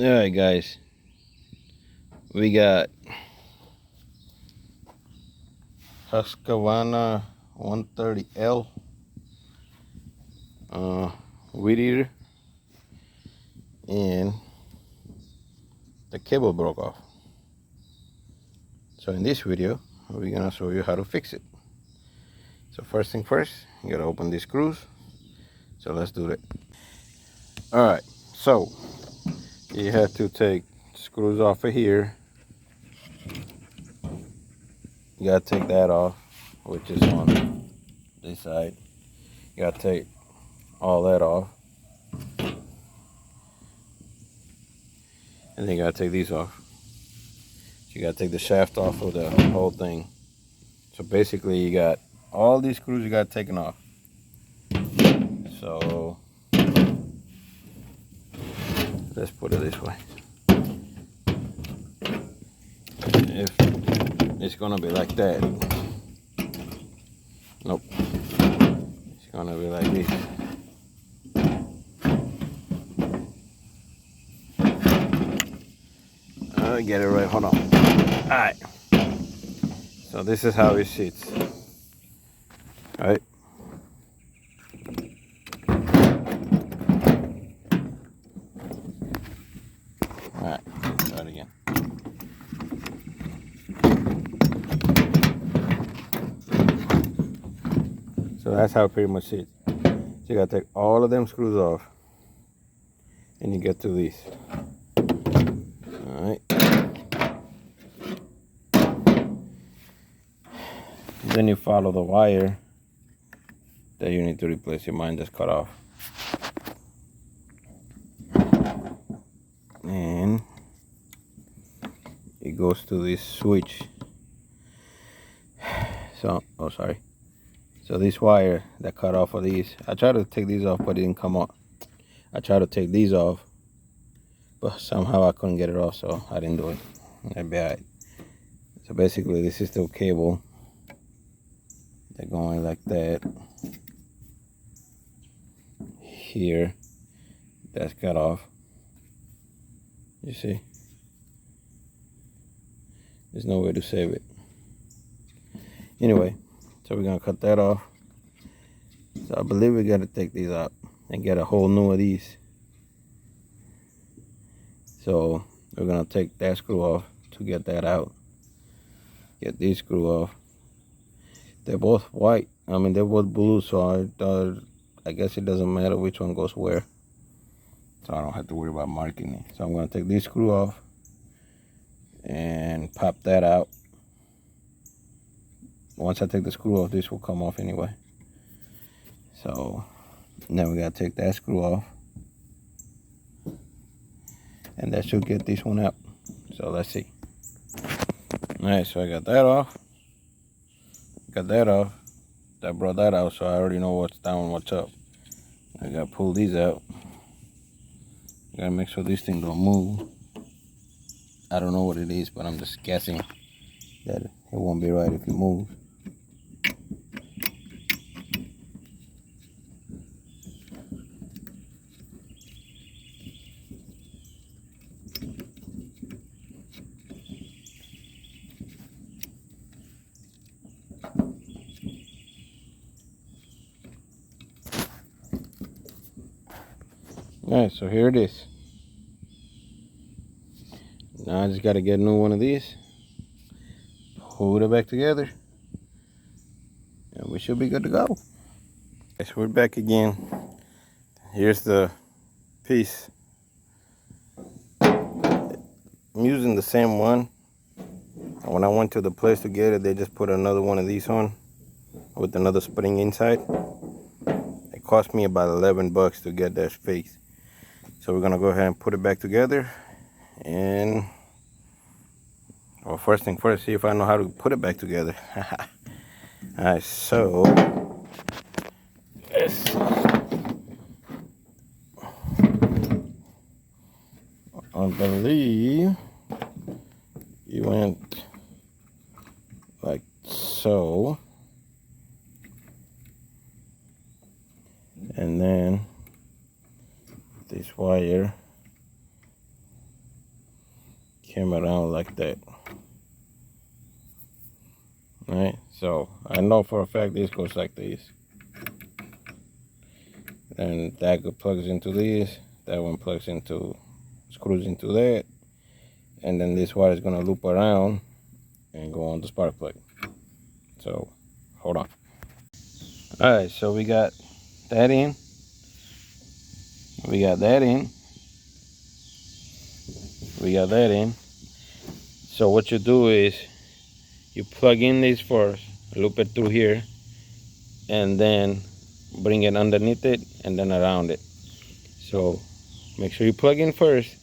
Alright guys, we got Husqvarna 130L weed eater, and the cable broke off. So in this video we're gonna show you how to fix it. So first thing first, you gotta open these screws. So let's do that. Alright, so you have to take screws off of here. You gotta take that off, which is on this side. You gotta take all that off, and then you gotta take these off. So you gotta take the shaft off of the whole thing. So basically you got all these screws you got taken off. So let's put it this way. If it's gonna be like that, nope, it's gonna be like this. I'll get it right, hold on. Alright, so this is how it sits. Alright, alright, try it again. So that's how it pretty much sits. So you gotta take all of them screws off, and you get to these. Alright. Then you follow the wire that you need to replace. Your mine just cut off. And it goes to this switch. So, oh sorry. So this wire that cut off of these, I tried to take these off, but it didn't come off. I tried to take these off, but somehow I couldn't get it off, so I didn't do it. That'd be alright. So basically, this is the cable. They're going like that. Here, that's cut off. You see? There's no way to save it. Anyway, so we're gonna cut that off. So I believe we gotta take these out and get a whole new of these. So we're gonna take that screw off to get that out. Get this screw off. They're both white. I mean, they're both blue, so I guess it doesn't matter which one goes where. So I don't have to worry about marking it. So I'm gonna take this screw off and pop that out. Once I take the screw off, this will come off anyway. So now we gotta take that screw off, and that should get this one out. So let's see. All right, so I got that off. Got that off. That brought that out, so I already know what's down and what's up. I gotta pull these out. Gotta make sure these things don't move. I don't know what it is, but I'm just guessing that it won't be right if it moves. Alright, so here it is. Now I just gotta get a new one of these, hold it back together, and we should be good to go. Okay, so we're back again. Here's the piece. I'm using the same one. When I went to the place to get it, they just put another one of these on with another spring inside. It cost me about 11 bucks to get that fixed. So we're gonna go ahead and put it back together, and well, first thing first, see if I know how to put it back together. Alright, so let's see. I believe you went like so, and then this wire came around like that. Alright, so I know for a fact this goes like this. And that plugs into this, that one plugs into, screws into that, and then this wire is gonna loop around and go on the spark plug. So hold on. Alright, so we got that in, we got that in, we got that in. So what you do is you plug in this first, loop it through here, and then bring it underneath it and then around it. So make sure you plug in first,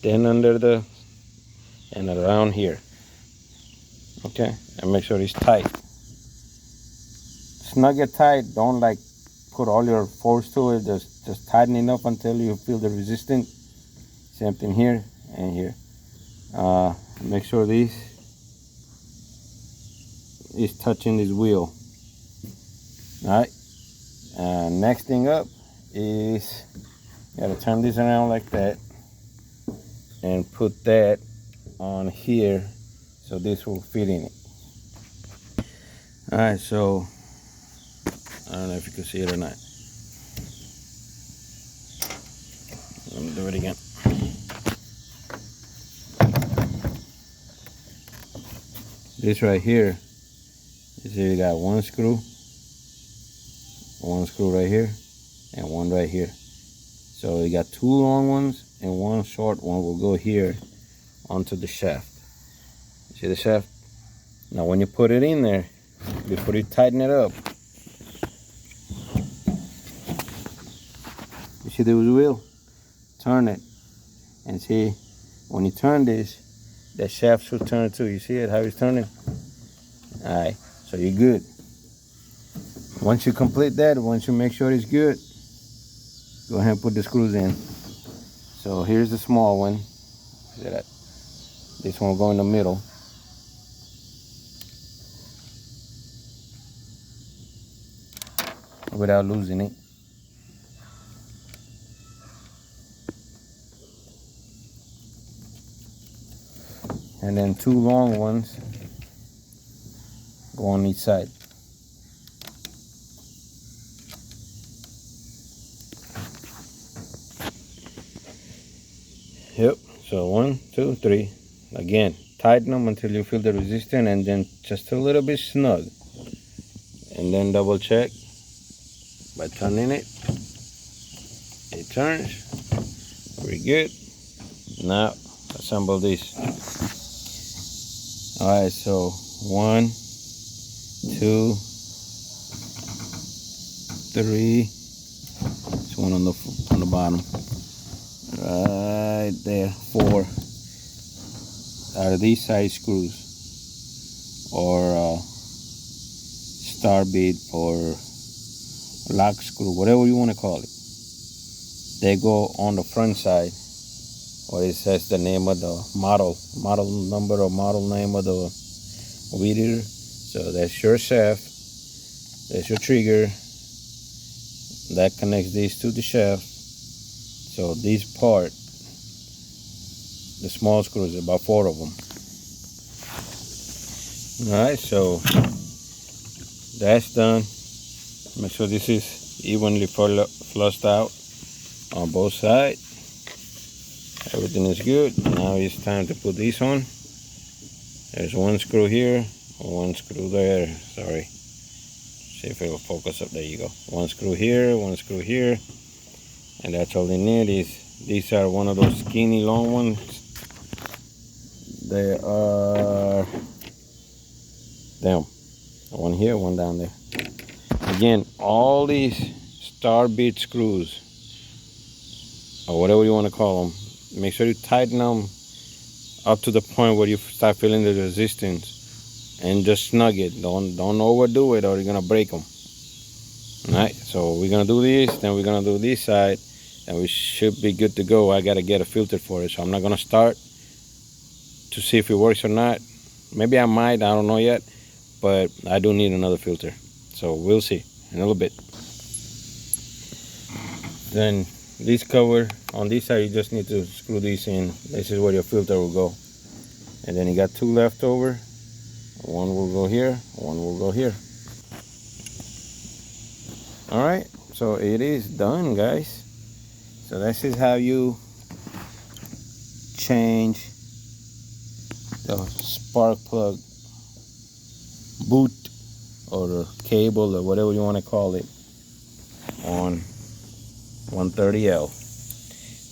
then under the, and around here. Okay, and make sure it's tight. Snug it tight. Don't like put all your force to it. Just tighten it up until you feel the resistance. Same thing here and here. Make sure this is touching this wheel. All right. Next thing up is you gotta turn this around like that and put that on here so this will fit in it. All right, so I don't know if you can see it or not. Let me do it again. This right here, you see you got one screw right here, and one right here. So you got two long ones and one short one will go here onto the shaft. See the shaft? Now when you put it in there, before you tighten it up, you see the wheel? Turn it, and see, when you turn this, the shaft should turn too. You see it, how it's turning? Alright, so you're good. Once you complete that, once you make sure it's good, go ahead and put the screws in. So here's the small one. See that? This one will go in the middle. Without losing it. And then two long ones go on each side. Yep, so 1, 2, 3. Again, tighten them until you feel the resistance, and then just a little bit snug. And then double check by turning it. It turns. Very good. Now assemble this. Alright, so 1, 2, 3. There's one on the bottom. Right there. 4 are these side screws, or star bit or lock screw, whatever you want to call it. They go on the front side, or it says the name of the model number or model name of the weed eater. So that's your shaft, that's your trigger, that connects these to the shaft. So this part, the small screws, about 4 of them. Alright, so that's done. Make sure this is evenly flushed out on both sides. Everything is good. Now it's time to put this on. There's one screw here, one screw there. Sorry. See if it will focus up. There you go. One screw here, one screw here. And that's all they need. These are one of those skinny long ones. They are them. One here, one down there. Again, all these star bit screws, or whatever you want to call them, make sure you tighten them up to the point where you start feeling the resistance, and just snug it. Don't overdo it, or you're gonna break them. All right, so we're gonna do this, then we're gonna do this side, and we should be good to go. I gotta get a filter for it, so I'm not gonna start to see if it works or not. Maybe I might, I don't know yet, but I do need another filter, so we'll see in a little bit. Then this cover on this side you just need to screw these in. This is where your filter will go. And then you got 2 left over. One will go here, one will go here. Alright, so it is done, guys. So this is how you change the spark plug boot or the cable or whatever you want to call it on 130L.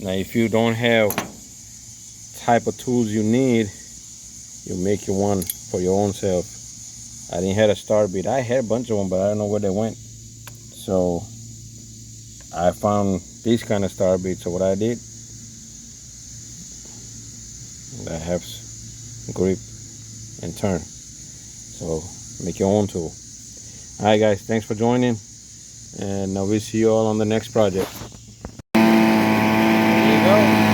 Now if you don't have type of tools you need, you make your one for your own self. I didn't have a star bead. I had a bunch of them, but I don't know where they went. So I found these kind of star beads. So what I did, that helps grip and turn. So make your own tool. Alright guys, thanks for joining, and we'll see you all on the next project. There you go.